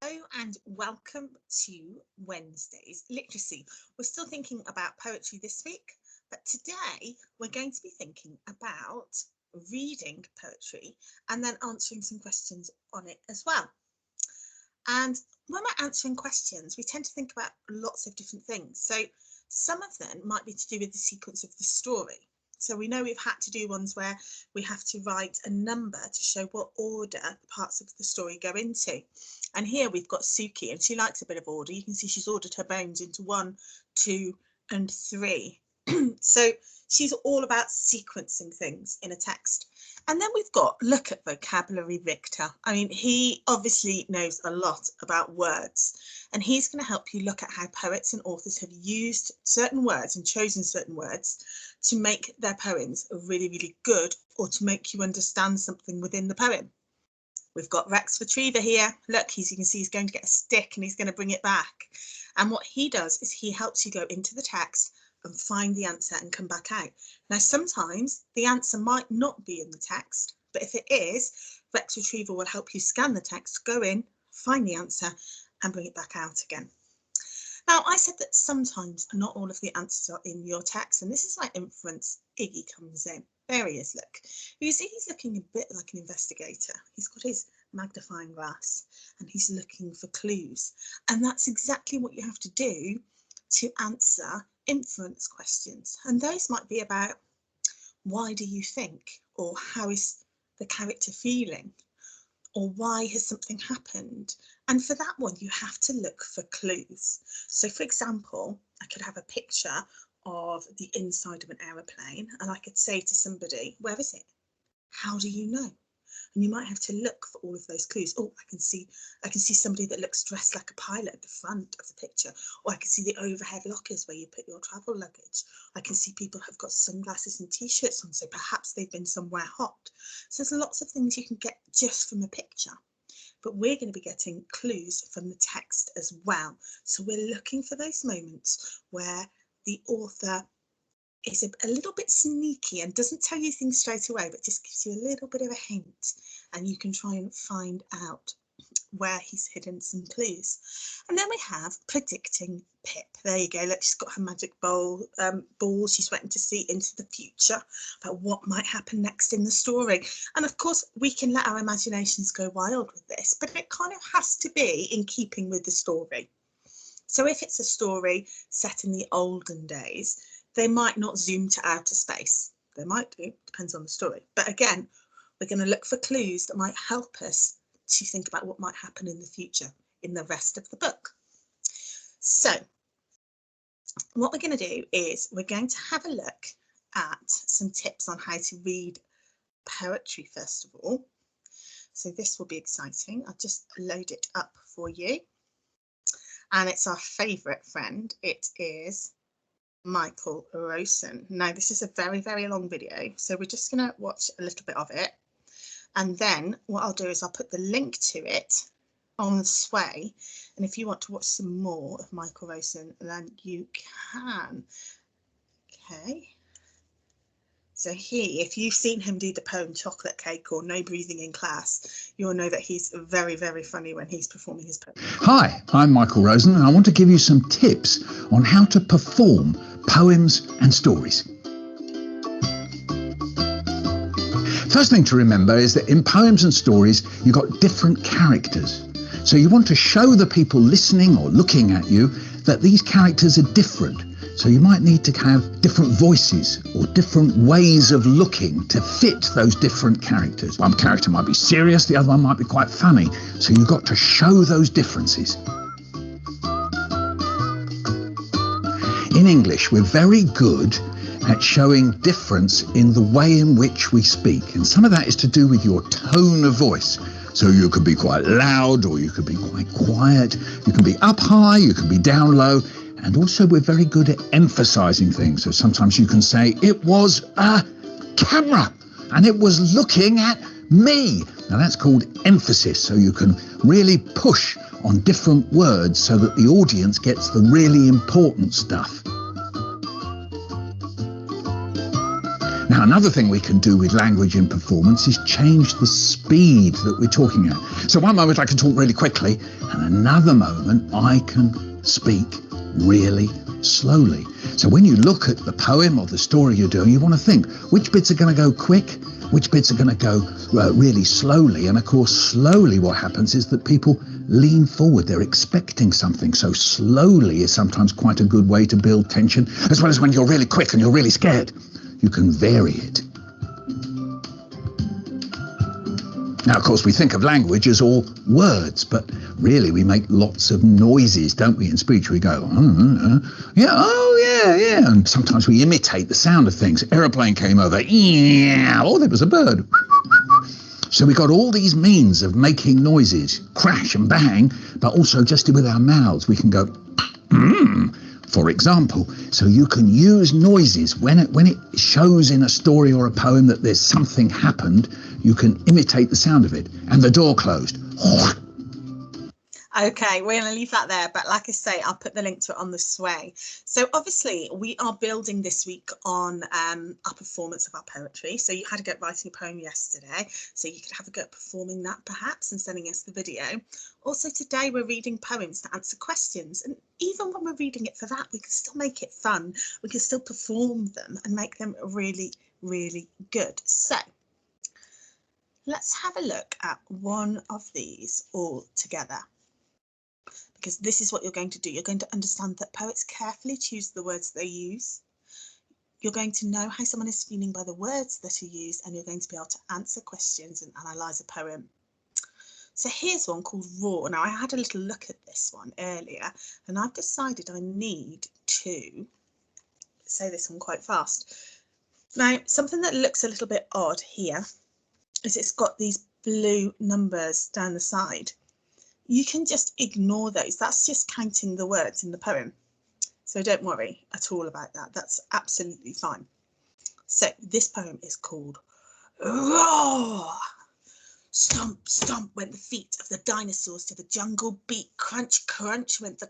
Hello and welcome to Wednesday's Literacy. We're still thinking about poetry this week, but today we're going to be thinking about reading poetry and then answering some questions on it as well. And when we're answering questions, we tend to think about lots of different things. So some of them might be to do with the sequence of the story. So we know we've had to do ones where we have to write a number to show what order the parts of the story go into. And here we've got Suki, and she likes a bit of order. You can see she's ordered her bones into 1, 2, and 3. So she's all about sequencing things in a text. And then we've got Look at Vocabulary Victor. I mean, he obviously knows a lot about words, and he's going to help you look at how poets and authors have used certain words and chosen certain words to make their poems really, really good, or to make you understand something within the poem. We've got Rex Retriever here. Look, you can see he's going to get a stick and he's going to bring it back. And what he does is he helps you go into the text and find the answer and come back out. Now, sometimes the answer might not be in the text, but if it is, Rex Retriever will help you scan the text, go in, find the answer and bring it back out again. Now, I said that sometimes not all of the answers are in your text, and this is where inference Iggy comes in. There he is, look. You see he's looking a bit like an investigator. He's got his magnifying glass and he's looking for clues. And that's exactly what you have to do to answer inference questions. And those might be about why do you think, or how is the character feeling, or why has something happened? And for that one, you have to look for clues. So for example, I could have a picture of the inside of an aeroplane and I could say to somebody, where is it? How do you know? And you might have to look for all of those clues. Oh, I can see somebody that looks dressed like a pilot at the front of the picture, or I can see the overhead lockers where you put your travel luggage. I can see people have got sunglasses and t-shirts on, so perhaps they've been somewhere hot. So there's lots of things you can get just from a picture, but we're going to be getting clues from the text as well. So we're looking for those moments where the author is a little bit sneaky and doesn't tell you things straight away, but just gives you a little bit of a hint, and you can try and find out where he's hidden some clues. And then we have predicting Pip. There you go. Look, she's got her magic ball. She's waiting to see into the future about what might happen next in the story. And of course, we can let our imaginations go wild with this, but it kind of has to be in keeping with the story. So if it's a story set in the olden days, they might not zoom to outer space. They might do, depends on the story. But again, we're going to look for clues that might help us to think about what might happen in the future in the rest of the book. So what we're going to do is we're going to have a look at some tips on how to read poetry first of all. So this will be exciting. I'll just load it up for you. And it's our favourite friend. It is Michael Rosen. Now, this is a very, very long video, so we're just going to watch a little bit of it. And then what I'll do is I'll put the link to it on the Sway. And if you want to watch some more of Michael Rosen, then you can. Okay. So if you've seen him do the poem Chocolate Cake or No Breathing in Class, you'll know that he's very, very funny when he's performing his poem. Hi, I'm Michael Rosen, and I want to give you some tips on how to perform poems and stories. First thing to remember is that in poems and stories, you've got different characters. So you want to show the people listening or looking at you that these characters are different. So you might need to have different voices or different ways of looking to fit those different characters. One character might be serious, the other one might be quite funny. So you've got to show those differences. In English, we're very good at showing difference in the way in which we speak. And some of that is to do with your tone of voice. So you could be quite loud or you could be quite quiet. You can be up high, you can be down low. And also we're very good at emphasizing things. So sometimes you can say, it was a camera and it was looking at me. Now that's called emphasis. So you can really push on different words so that the audience gets the really important stuff. Now, another thing we can do with language in performance is change the speed that we're talking at. So one moment I can talk really quickly, and another moment I can speak really slowly. So when you look at the poem or the story you're doing, you want to think which bits are going to go quick, which bits are going to go really slowly. And of course, slowly what happens is that people lean forward. They're expecting something. So slowly is sometimes quite a good way to build tension, as well as when you're really quick and you're really scared. You can vary it. Now, of course, we think of language as all words, but really we make lots of noises, don't we? In speech, we go, yeah, oh, yeah. And sometimes we imitate the sound of things. Aeroplane came over, yeah, oh, there was a bird. So we got all these means of making noises, crash and bang, but also just with our mouths, we can go, for example. So you can use noises when it shows in a story or a poem that there's something happened. You can imitate the sound of it. And the door closed. Okay, we're going to leave that there, but like I say, I'll put the link to it on the Sway. So obviously we are building this week on our performance of our poetry. So you had a go at writing a poem yesterday, so you could have a go at performing that perhaps and sending us the video. Also today we're reading poems to answer questions, and even when we're reading it for that, we can still make it fun. We can still perform them and make them really, really good. So let's have a look at one of these all together, because this is what you're going to do. You're going to understand that poets carefully choose the words they use. You're going to know how someone is feeling by the words that are used, and you're going to be able to answer questions and analyse a poem. So here's one called Raw. Now I had a little look at this one earlier, and I've decided I need to say this one quite fast. Now, something that looks a little bit odd here is it's got these blue numbers down the side. You can just ignore those. That's just counting the words in the poem. So don't worry at all about that. That's absolutely fine. So this poem is called Roar. Stomp, stomp went the feet of the dinosaurs to the jungle beat. Crunch, crunch went the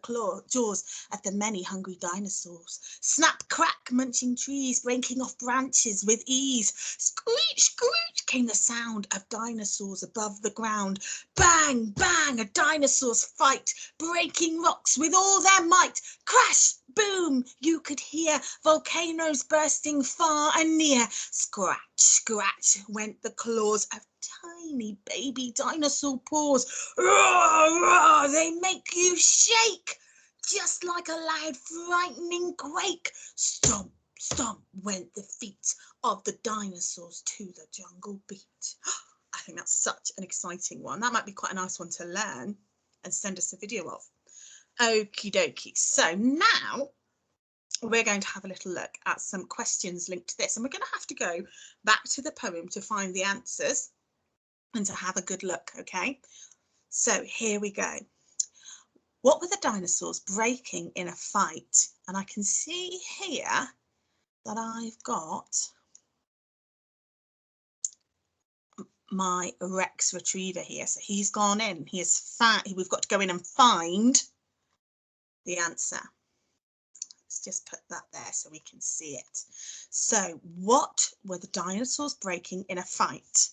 jaws of the many hungry dinosaurs. Snap, crack, munching trees, breaking off branches with ease. Screech, screech came the sound of dinosaurs above the ground. Bang, bang, a dinosaur's fight, breaking rocks with all their might. Crash, boom, you could hear volcanoes bursting far and near. Scratch, scratch went the claws of tiny baby dinosaur paws. Roar, roar, they make you shake, just like a loud frightening quake. Stomp, stomp went the feet of the dinosaurs to the jungle beat. I think that's such an exciting one. That might be quite a nice one to learn and send us a video of. Okie dokie. So now we're going to have a little look at some questions linked to this, and we're going to have to go back to the poem to find the answers and to have a good look. Okay, so here we go. What were the dinosaurs breaking in a fight? And I can see here that I've got my Rex retriever here. So he's gone in. He is fat. We've got to go in and find the answer. Let's just put that there so we can see it. So what were the dinosaurs breaking in a fight?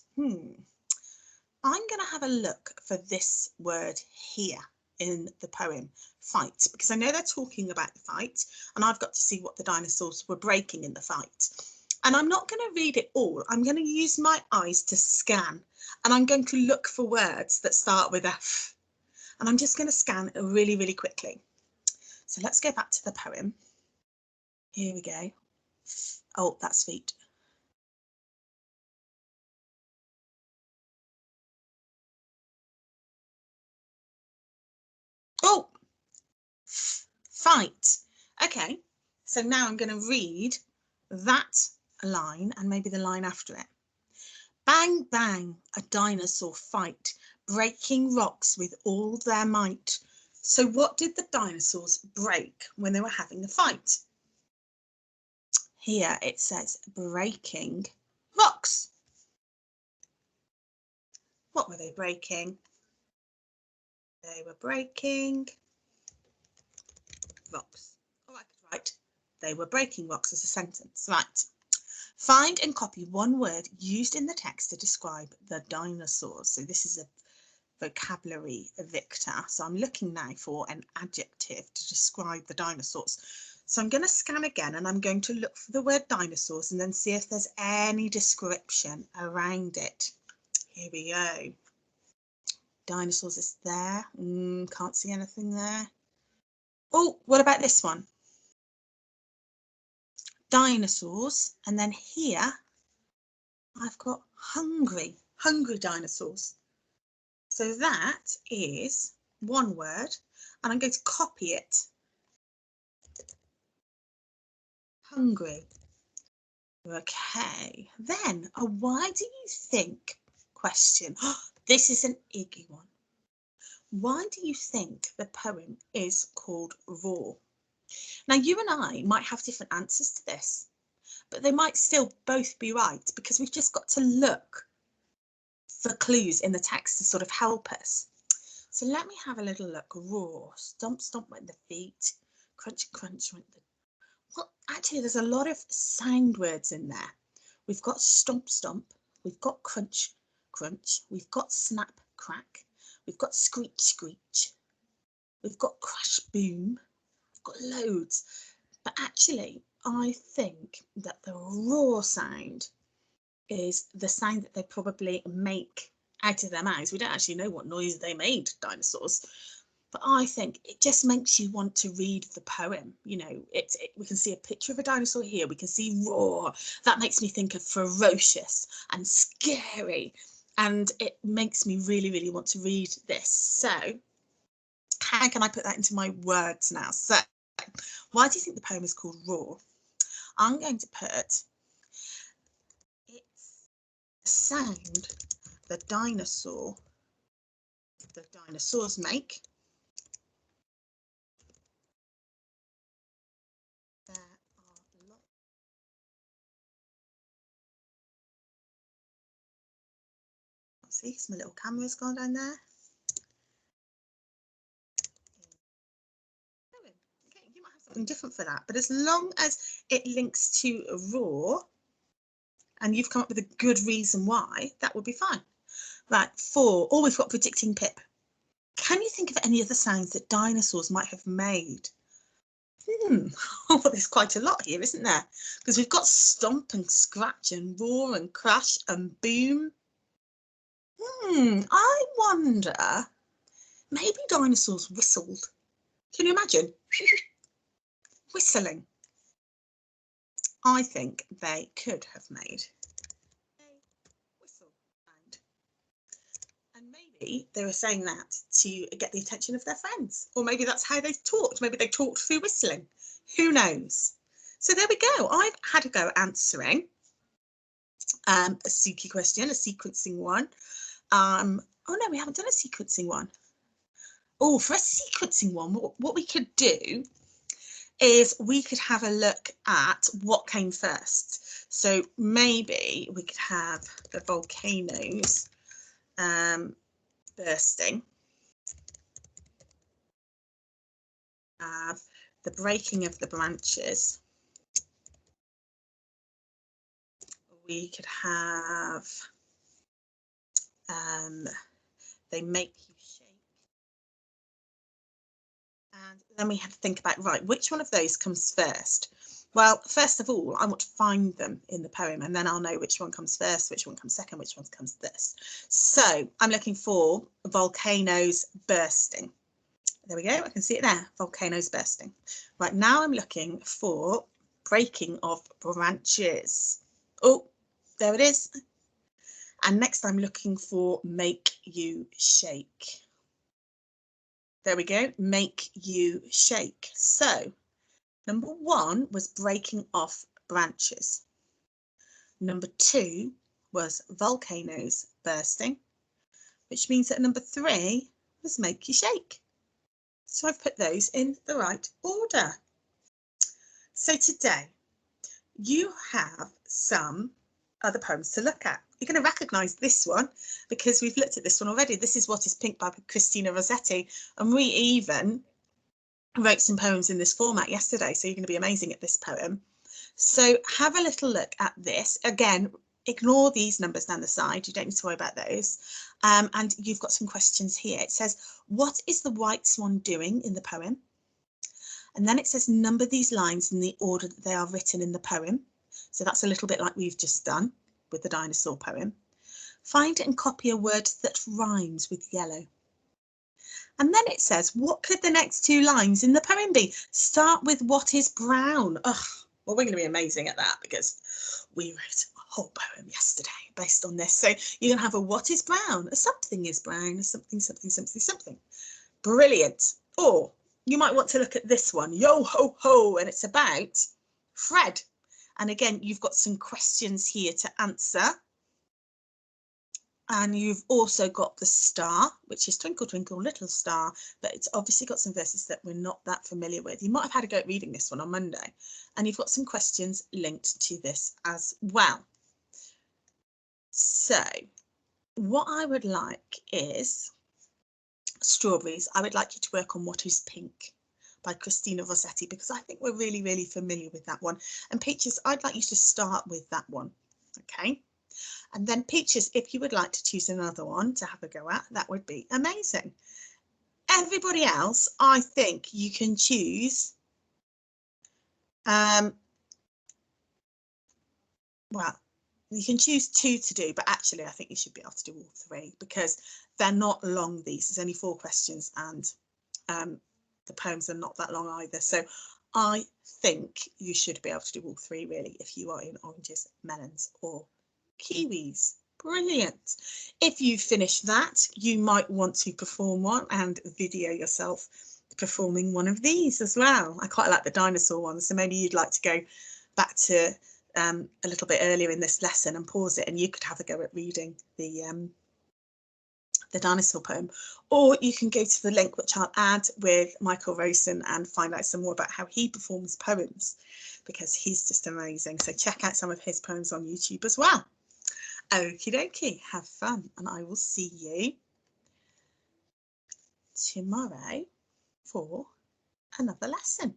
I'm going to have a look for this word here in the poem, fight, because I know they're talking about the fight, and I've got to see what the dinosaurs were breaking in the fight. And I'm not going to read it all. I'm going to use my eyes to scan, and I'm going to look for words that start with F. And I'm just going to scan really, really quickly. So let's go back to the poem. Here we go. Oh, that's feet. Oh, fight. Okay, so now I'm going to read that line and maybe the line after it. Bang, bang, a dinosaur fight, breaking rocks with all their might. So what did the dinosaurs break when they were having the fight? Here it says breaking rocks. What were they breaking? They were breaking rocks. Or I could write, they were breaking rocks as a sentence. Right. Find and copy one word used in the text to describe the dinosaurs. So this is a vocabulary victor. So I'm looking now for an adjective to describe the dinosaurs. So I'm going to scan again and I'm going to look for the word dinosaurs and then see if there's any description around it. Here we go. Dinosaurs is there. Can't see anything there. Oh, what about this one? Dinosaurs, and then here I've got hungry dinosaurs. So that is one word, and I'm going to copy it. Hungry. Okay, then a why do you think question. This is an Iggy one. Why do you think the poem is called Roar? Now, you and I might have different answers to this, but they might still both be right because we've just got to look for clues in the text to sort of help us. So let me have a little look. Roar, stomp, stomp went the feet, crunch, crunch went the... Well, actually, there's a lot of sound words in there. We've got stomp, stomp, we've got crunch, crunch, we've got snap, crack, we've got screech, screech, we've got crash, boom, we've got loads. But actually, I think that the roar sound is the sound that they probably make out of their mouths. We don't actually know what noise they made, dinosaurs, but I think it just makes you want to read the poem. You know, we can see a picture of a dinosaur here, we can see roar. That makes me think of ferocious and scary, and it makes me really, really want to read this. So how can I put that into my words now? So why do you think the poem is called Roar? I'm going to put it's a sound the dinosaurs make. There are lots. See, my little camera's gone down there. Okay, you might have something different for that, but as long as it links to a roar and you've come up with a good reason why, that would be fine. Right, 4. Oh, we've got predicting Pip. Can you think of any other sounds that dinosaurs might have made? Oh, there's quite a lot here, isn't there? Because we've got stomp and scratch and roar and crash and boom. I wonder, maybe dinosaurs whistled. Can you imagine? Whistling. I think they could have made a whistle sound. And maybe they were saying that to get the attention of their friends. Or maybe that's how they talked. Maybe they talked through whistling. Who knows? So there we go. I've had a go answering a Suki question, a sequencing one. Oh no, we haven't done a sequencing one. Oh, for a sequencing one, what we could do is we could have a look at what came first. So maybe we could have the volcanoes bursting, have the breaking of the branches, we could have they make you shake, and then we had to think about, right, which one of those comes first? Well, first of all, I want to find them in the poem, and then I'll know which one comes first, which one comes second, which one comes this. So I'm looking for volcanoes bursting. There we go, I can see it there, volcanoes bursting. Right, now I'm looking for breaking of branches. Oh, there it is. And next I'm looking for make you shake. There we go, make you shake. So number 1 was breaking off branches. Number 2 was volcanoes bursting, which means that number 3 was make you shake. So I've put those in the right order. So today you have some other poems to look at. You're going to recognise this one because we've looked at this one already. This is What is Pink by Christina Rossetti, and we even wrote some poems in this format yesterday, so you're going to be amazing at this poem. So have a little look at this. Again, ignore these numbers down the side. You don't need to worry about those. And you've got some questions here. It says, what is the white swan doing in the poem? And then it says, number these lines in the order that they are written in the poem. So that's a little bit like we've just done with the dinosaur poem. Find and copy a word that rhymes with yellow. And then it says, what could the next two lines in the poem be? Start with what is brown. Ugh, well, we're going to be amazing at that because we wrote a whole poem yesterday based on this. So you're going to have a what is brown, a something is brown, a something, something, something, something. Brilliant. Or you might want to look at this one, yo ho ho, and it's about Fred. And again, you've got some questions here to answer. And you've also got the star, which is Twinkle, Twinkle, Little Star, but it's obviously got some verses that we're not that familiar with. You might have had a go at reading this one on Monday, and you've got some questions linked to this as well. So what I would like is Strawberries. I would like you to work on What is Pink by Christina Rossetti, because I think we're really, really familiar with that one. And Peaches, I'd like you to start with that one. Okay. And then Peaches, if you would like to choose another one to have a go at, that would be amazing. Everybody else, I think you can choose. Well, you can choose two to do, but actually I think you should be able to do all three because they're not long, these. There's only 4 questions and the poems are not that long either. So I think you should be able to do all 3 really if you are in oranges, melons or kiwis. Brilliant. If you finish that, you might want to perform one and video yourself performing one of these as well. I quite like the dinosaur one, so maybe you'd like to go back to a little bit earlier in this lesson and pause it, and you could have a go at reading the dinosaur poem, or you can go to the link which I'll add with Michael Rosen and find out some more about how he performs poems, because he's just amazing. So check out some of his poems on YouTube as well. Okie dokie, have fun, and I will see you tomorrow for another lesson.